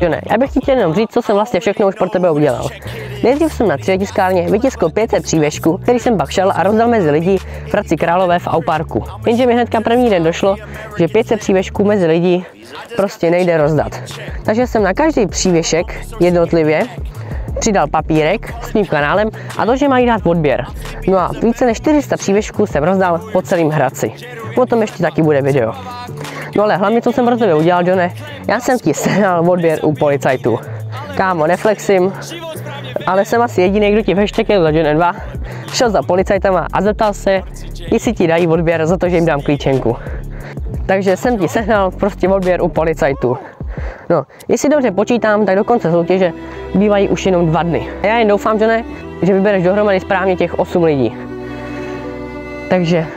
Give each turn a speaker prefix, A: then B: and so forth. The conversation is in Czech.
A: Ne, já bych chtěl jenom říct, co jsem vlastně všechno už pro tebe udělal. Nejdřív jsem na 3 tiskárně vytiskl 500 přívěšků, který jsem pak šel a rozdal mezi lidi v Hradci Králové v Auparku. Jenže mi hnedka první den došlo, že 500 přívěšků mezi lidi prostě nejde rozdat. Takže jsem na každý přívěšek jednotlivě přidal papírek s mým kanálem a to, že mají dát odběr. No a více než 400 přívěšků jsem rozdal po celém Hradci. O tom ještě taky bude video. No ale hlavně, co jsem pro tebe udělal, Johne, já jsem ti sehnal odběr u policajtů. Kámo, neflexím, ale jsem asi jediný, kdo ti v hashtagu za John 2 šel za policajtama a zeptal se, jestli ti dají odběr za to, že jim dám klíčenku. Takže jsem ti sehnal prostě odběr u policajtů. No, jestli dobře počítám, tak do konce soutěže bývají už jenom 2 dny. A já jen doufám, Johne, že vybereš dohromady správně těch 8 lidí. Takže...